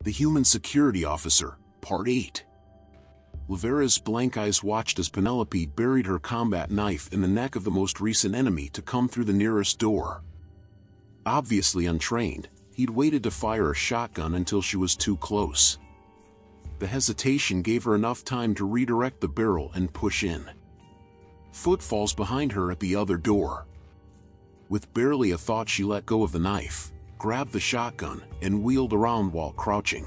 The Human Security Officer, Part 8. Lavera's blank eyes watched as Penelope buried her combat knife in the neck of the most recent enemy to come through the nearest door. Obviously untrained, he'd waited to fire a shotgun until she was too close. The hesitation gave her enough time to redirect the barrel and push in. Footfalls behind her at the other door. With barely a thought, she let go of the knife, grabbed the shotgun, and wheeled around while crouching.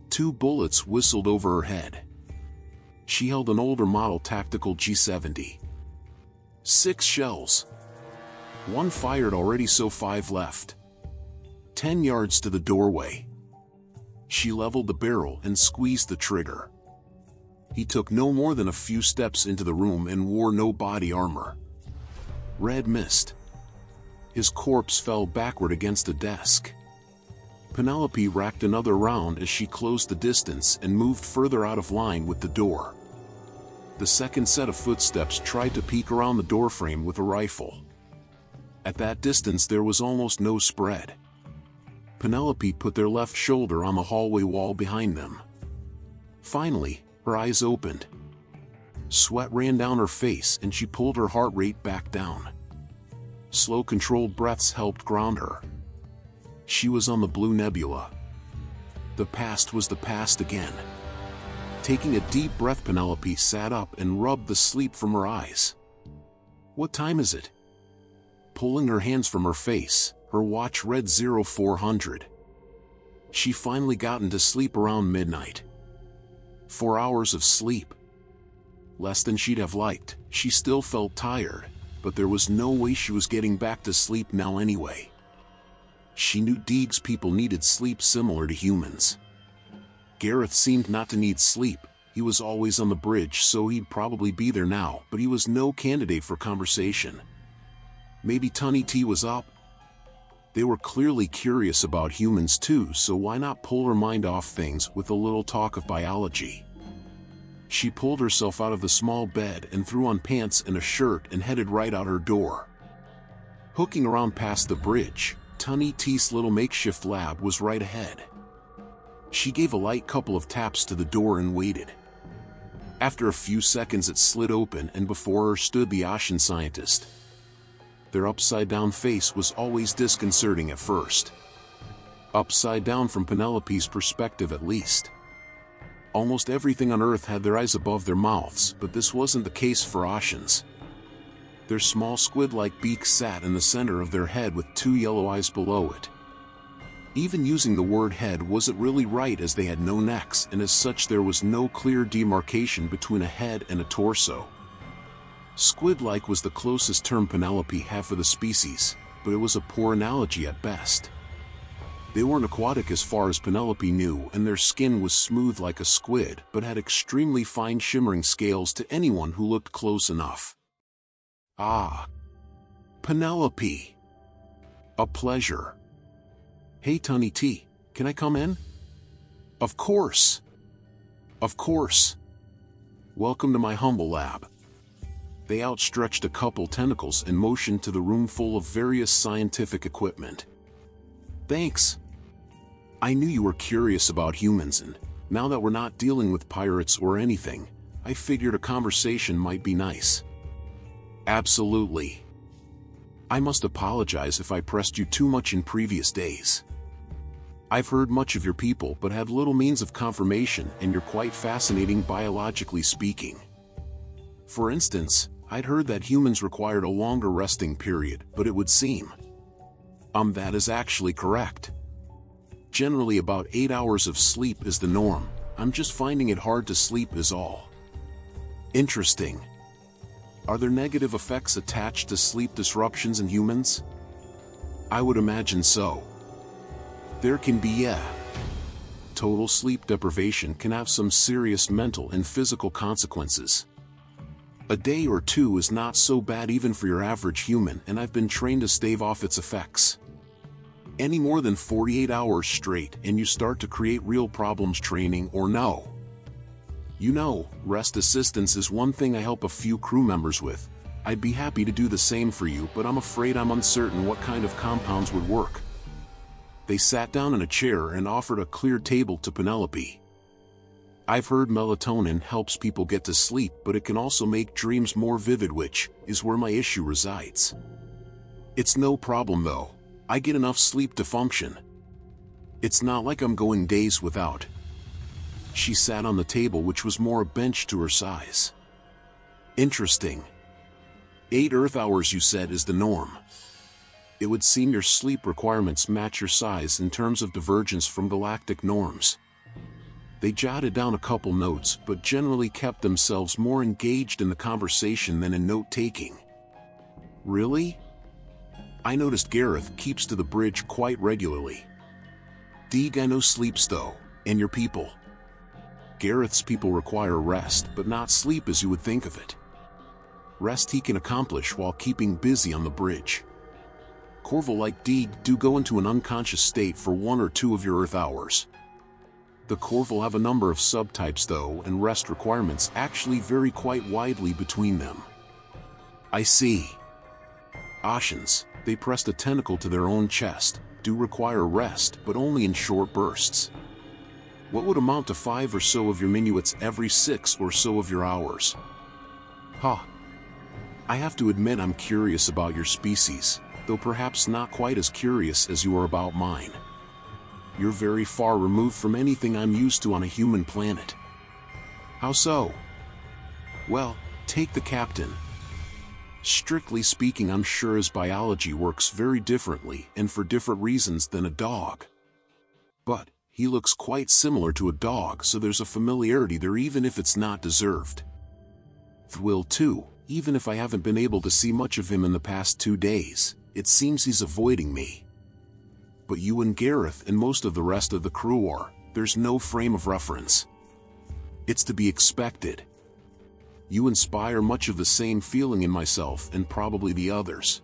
2 bullets whistled over her head. She held an older model tactical G70. 6 shells. 1 fired already, so 5 left. 10 yards to the doorway. She leveled the barrel and squeezed the trigger. He took no more than a few steps into the room and wore no body armor. Red mist. His corpse fell backward against a desk. Penelope racked another round as she closed the distance and moved further out of line with the door. The second set of footsteps tried to peek around the doorframe with a rifle. At that distance there was almost no spread. Penelope put their left shoulder on the hallway wall behind them. Finally, her eyes opened. Sweat ran down her face and she pulled her heart rate back down. Slow, controlled breaths helped ground her. She was on the blue Nebula. The past was the past again. Taking a deep breath, Penelope sat up and rubbed the sleep from her eyes. What time is it? Pulling her hands from her face, her watch read 0400. She finally got into sleep around midnight. 4 hours of sleep. Less than she'd have liked. She still felt tired, but there was no way she was getting back to sleep now anyway. She knew Deeg's people needed sleep similar to humans. Gareth seemed not to need sleep. He was always on the bridge, so he'd probably be there now, but he was no candidate for conversation. Maybe Tunny T was up? They were clearly curious about humans too, so why not pull her mind off things with a little talk of biology? She pulled herself out of the small bed and threw on pants and a shirt and headed right out her door. Hooking around past the bridge, Tunny T's little makeshift lab was right ahead. She gave a light couple of taps to the door and waited. After a few seconds it slid open and before her stood the Ashen scientist. Their upside-down face was always disconcerting at first. Upside down from Penelope's perspective at least. Almost everything on Earth had their eyes above their mouths, but this wasn't the case for Ashens. Their small squid-like beaks sat in the center of their head with 2 yellow eyes below it. Even using the word head wasn't really right, as they had no necks, and as such there was no clear demarcation between a head and a torso. Squid-like was the closest term Penelope had for the species, but it was a poor analogy at best. They weren't aquatic as far as Penelope knew, and their skin was smooth like a squid, but had extremely fine shimmering scales to anyone who looked close enough. Ah! Penelope! A pleasure. Hey Tunny T, can I come in? Of course! Of course! Welcome to my humble lab. They outstretched a couple tentacles and motioned to the room full of various scientific equipment. Thanks. I knew you were curious about humans, and now that we're not dealing with pirates or anything, I figured a conversation might be nice. Absolutely. I must apologize if I pressed you too much in previous days. I've heard much of your people but had little means of confirmation, and you're quite fascinating biologically speaking. For instance, I'd heard that humans required a longer resting period, but it would seem that is actually correct. Generally about 8 hours of sleep is the norm. I'm just finding it hard to sleep is all. Interesting. Are there negative effects attached to sleep disruptions in humans? I would imagine so. There can be, yeah. Total sleep deprivation can have some serious mental and physical consequences. A day or two is not so bad even for your average human, and I've been trained to stave off its effects. Any more than 48 hours straight and you start to create real problems, training or no. You know, rest assistance is one thing I help a few crew members with. I'd be happy to do the same for you, but I'm afraid I'm uncertain what kind of compounds would work. They sat down in a chair and offered a clear table to Penelope. I've heard melatonin helps people get to sleep, but it can also make dreams more vivid, which is where my issue resides. It's no problem though. I get enough sleep to function. It's not like I'm going days without. She sat on the table, which was more a bench to her size. Interesting. 8 Earth hours you said is the norm. It would seem your sleep requirements match your size in terms of divergence from galactic norms. They jotted down a couple notes, but generally kept themselves more engaged in the conversation than in note-taking. Really? I noticed Gareth keeps to the bridge quite regularly. Deeg, I know sleeps though, and your people. Gareth's people require rest, but not sleep as you would think of it. Rest he can accomplish while keeping busy on the bridge. Corval like Deeg do go into an unconscious state for 1 or 2 of your Earth hours. The Corval have a number of subtypes though, and rest requirements actually vary quite widely between them. I see. Oshans, they pressed a tentacle to their own chest, do require rest, but only in short bursts. What would amount to 5 or so of your minuets every 6 or so of your hours. Huh. I have to admit I'm curious about your species, though perhaps not quite as curious as you are about mine. You're very far removed from anything I'm used to on a human planet. How so? Well, take the captain. Strictly speaking, I'm sure his biology works very differently and for different reasons than a dog. But he looks quite similar to a dog, so there's a familiarity there even if it's not deserved. Thwill too, even if I haven't been able to see much of him in the past 2 days, it seems he's avoiding me. But you and Gareth and most of the rest of the crew are, there's no frame of reference. It's to be expected. You inspire much of the same feeling in myself and probably the others.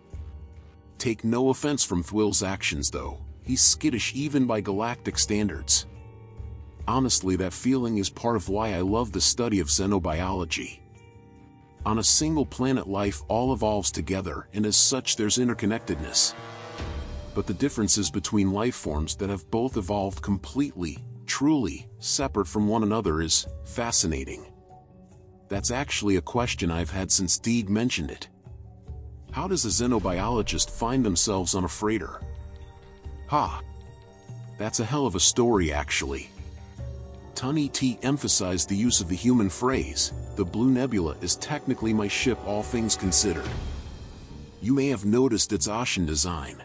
Take no offense from Thwill's actions though, he's skittish even by galactic standards. Honestly, that feeling is part of why I love the study of xenobiology. On a single planet, life all evolves together, and as such there's interconnectedness. But the differences between life forms that have both evolved completely, truly, separate from one another is fascinating. That's actually a question I've had since Deeg mentioned it. How does a xenobiologist find themselves on a freighter? Ha! That's a hell of a story actually. Tunny T emphasized the use of the human phrase, the Blue Nebula is technically my ship all things considered. You may have noticed its Ashen design.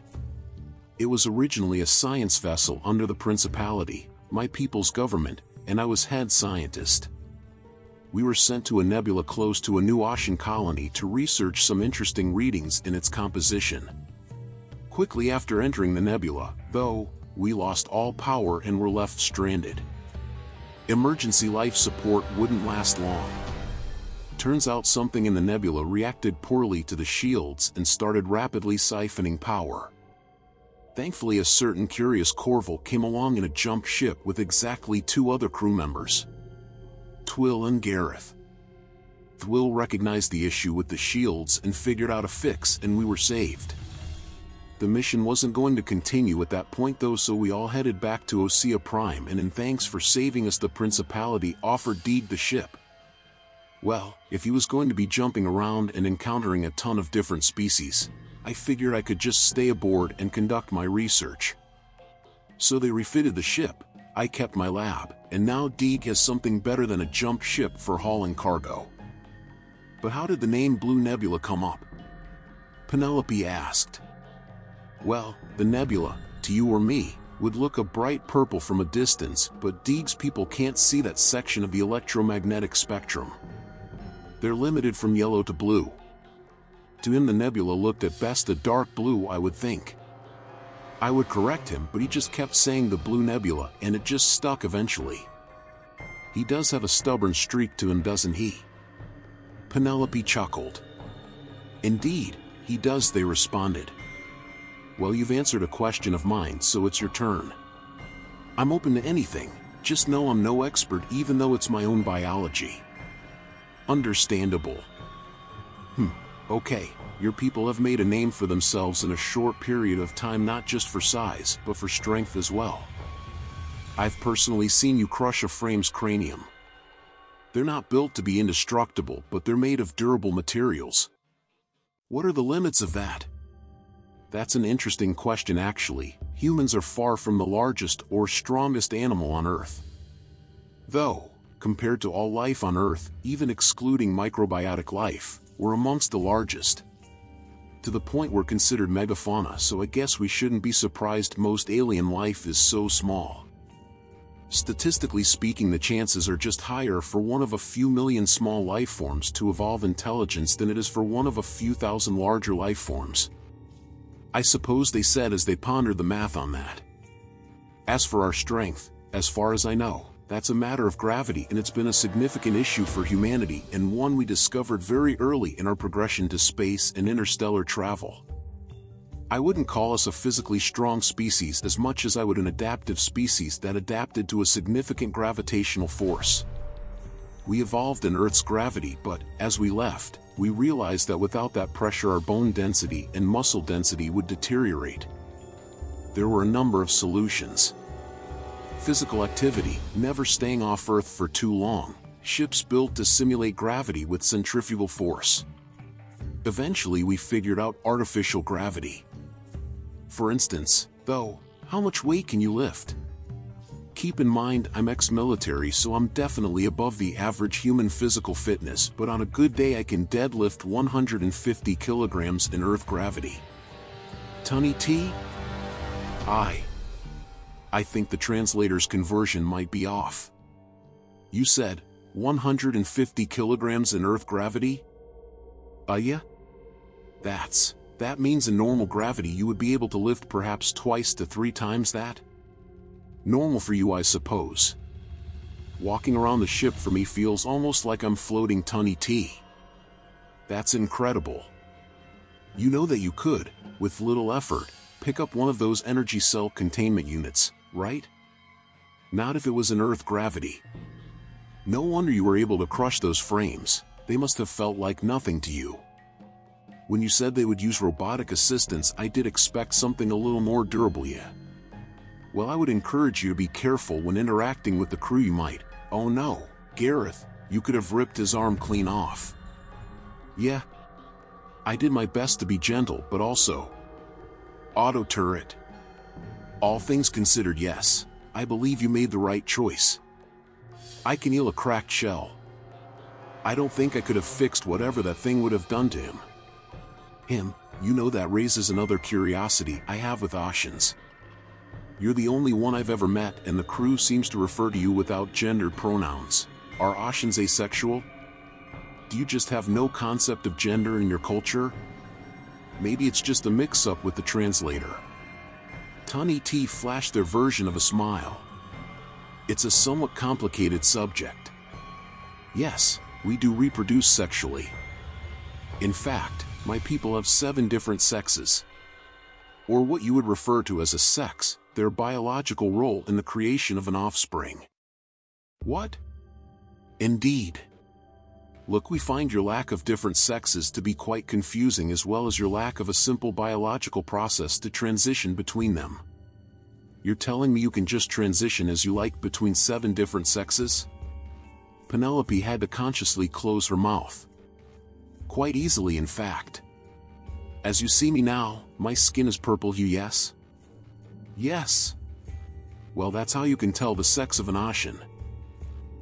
It was originally a science vessel under the Principality, my people's government, and I was head scientist. We were sent to a nebula close to a new Ashen colony to research some interesting readings in its composition. Quickly after entering the nebula, though, we lost all power and were left stranded. Emergency life support wouldn't last long. Turns out something in the nebula reacted poorly to the shields and started rapidly siphoning power. Thankfully, a certain curious Corval came along in a jump ship with exactly 2 other crew members. Twill and Gareth. Thwill recognized the issue with the shields and figured out a fix, and we were saved. The mission wasn't going to continue at that point though, so we all headed back to Osea Prime, and in thanks for saving us the Principality offered Deeg the ship. Well, if he was going to be jumping around and encountering a ton of different species, I figured I could just stay aboard and conduct my research. So they refitted the ship, I kept my lab, and now Deeg has something better than a jump ship for hauling cargo. But how did the name Blue Nebula come up? Penelope asked. Well, the nebula, to you or me, would look a bright purple from a distance, but Deeg's people can't see that section of the electromagnetic spectrum. They're limited from yellow to blue. To him the nebula looked at best a dark blue, I would think. I would correct him, but he just kept saying the Blue Nebula, and it just stuck eventually. He does have a stubborn streak to him, doesn't he? Penelope chuckled. Indeed, he does, they responded. Well, you've answered a question of mine, so it's your turn. I'm open to anything, just know I'm no expert even though it's my own biology. Understandable. Okay, your people have made a name for themselves in a short period of time, not just for size, but for strength as well. I've personally seen you crush a frame's cranium. They're not built to be indestructible, but they're made of durable materials. What are the limits of that? That's an interesting question actually. Humans are far from the largest or strongest animal on Earth. Though, compared to all life on Earth, even excluding microbiotic life, we're amongst the largest. To the point we're considered megafauna, so I guess we shouldn't be surprised most alien life is so small. Statistically speaking, the chances are just higher for one of a few million small life forms to evolve intelligence than it is for one of a few thousand larger life forms. I suppose they said as they pondered the math on that. As for our strength, as far as I know, that's a matter of gravity, and it's been a significant issue for humanity and one we discovered very early in our progression to space and interstellar travel. I wouldn't call us a physically strong species as much as I would an adaptive species that adapted to a significant gravitational force. We evolved in Earth's gravity, but, as we left, we realized that without that pressure our bone density and muscle density would deteriorate. There were a number of solutions. Physical activity, never staying off Earth for too long, ships built to simulate gravity with centrifugal force. Eventually we figured out artificial gravity. For instance, though, how much weight can you lift? Keep in mind I'm ex-military, so I'm definitely above the average human physical fitness, but on a good day I can deadlift 150 kilograms in Earth gravity. Tunny T? I think the translator's conversion might be off. You said 150 kilograms in Earth gravity? Yeah? That means in normal gravity you would be able to lift perhaps twice to 3 times that? Normal for you, I suppose. Walking around the ship for me feels almost like I'm floating Tunny T. That's incredible. You know that you could, with little effort, pick up one of those energy cell containment units, right? Not if it was in Earth gravity. No wonder you were able to crush those frames. They must have felt like nothing to you. When you said they would use robotic assistance, I did expect something a little more durable, yeah. Well, I would encourage you to be careful when interacting with the crew. You might, oh no, Gareth, you could have ripped his arm clean off. Yeah. I did my best to be gentle, but also... Auto turret. All things considered, yes, I believe you made the right choice. I can heal a cracked shell. I don't think I could have fixed whatever that thing would have done to him. You know, that raises another curiosity I have with Oceans. You're the only one I've ever met, and the crew seems to refer to you without gendered pronouns. Are Oceans asexual? Do you just have no concept of gender in your culture? Maybe it's just a mix-up with the translator. Tunny T flashed their version of a smile. It's a somewhat complicated subject. Yes, we do reproduce sexually. In fact, my people have 7 different sexes. Or what you would refer to as a sex, their biological role in the creation of an offspring. What? Indeed. Look, we find your lack of different sexes to be quite confusing, as well as your lack of a simple biological process to transition between them. You're telling me you can just transition as you like between 7 different sexes? Penelope had to consciously close her mouth. Quite easily, in fact. As you see me now, my skin is purple hue, yes? Yes. Well, that's how you can tell the sex of an Ocean.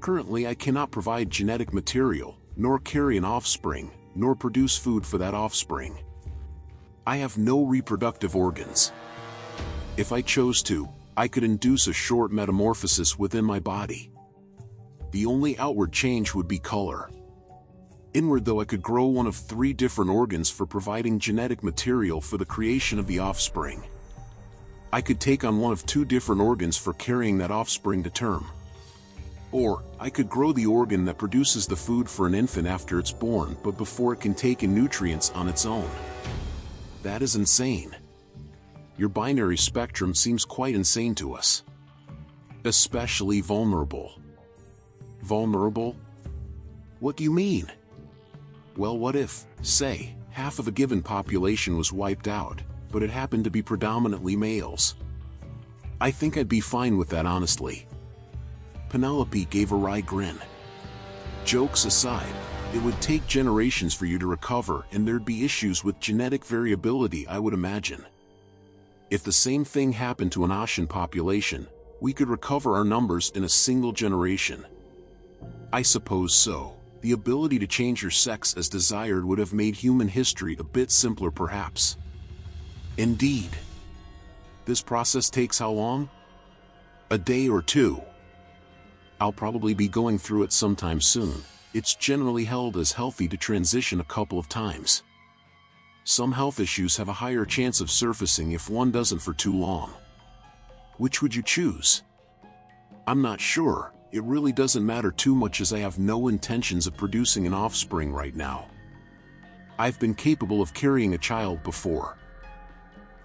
Currently I cannot provide genetic material, nor carry an offspring, nor produce food for that offspring. I have no reproductive organs. If I chose to, I could induce a short metamorphosis within my body. The only outward change would be color. Inward, though, I could grow one of 3 different organs for providing genetic material for the creation of the offspring. I could take on one of 2 different organs for carrying that offspring to term. Or, I could grow the organ that produces the food for an infant after it's born, but before it can take in nutrients on its own. That is insane. Your binary spectrum seems quite insane to us. Especially vulnerable. Vulnerable? What do you mean? Well, what if, say, Half of a given population was wiped out, but it happened to be predominantly males. I think I'd be fine with that, honestly. Penelope gave a wry grin. Jokes aside, it would take generations for you to recover, and there'd be issues with genetic variability, I would imagine. If the same thing happened to an Ashen population, we could recover our numbers in a single generation. I suppose so. The ability to change your sex as desired would have made human history a bit simpler, perhaps. Indeed. This process takes how long? A day or two. I'll probably be going through it sometime soon. It's generally held as healthy to transition a couple of times. Some health issues have a higher chance of surfacing if one doesn't for too long. Which would you choose? I'm not sure. It really doesn't matter too much, as I have no intentions of producing an offspring right now. I've been capable of carrying a child before.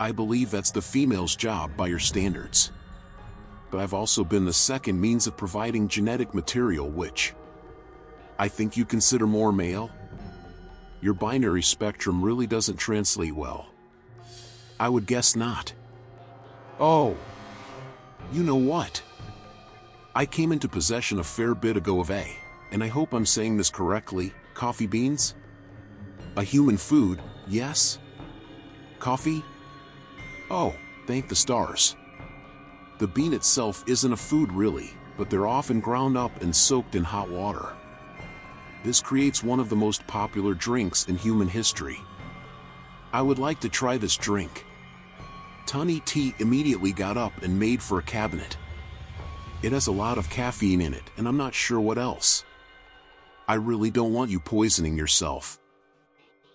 I believe that's the female's job by your standards. But I've also been the second means of providing genetic material, which I think you consider more male. Your binary spectrum really doesn't translate well. I would guess not. Oh. You know what? I came into possession a fair bit ago of and I hope I'm saying this correctly, coffee beans? A human food, yes? Coffee? Oh, thank the stars. The bean itself isn't a food really, but they're often ground up and soaked in hot water. This creates one of the most popular drinks in human history. I would like to try this drink. Tunny T immediately got up and made for a cabinet. It has a lot of caffeine in it, and I'm not sure what else. I really don't want you poisoning yourself.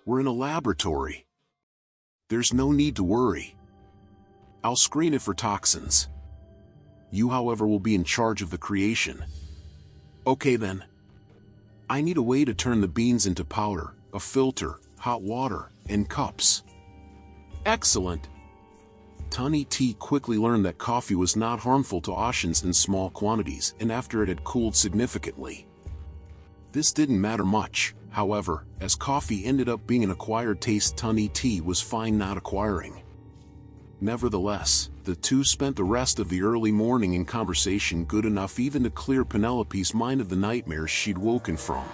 We're in a laboratory. There's no need to worry. I'll screen it for toxins. You, however, will be in charge of the creation. Okay then. I need a way to turn the beans into powder, a filter, hot water, and cups. Excellent. Tunny T quickly learned that coffee was not harmful to Ashens in small quantities, and after it had cooled significantly. This didn't matter much, however, as coffee ended up being an acquired taste Tunny T was fine not acquiring. Nevertheless, the two spent the rest of the early morning in conversation good enough even to clear Penelope's mind of the nightmares she'd woken from.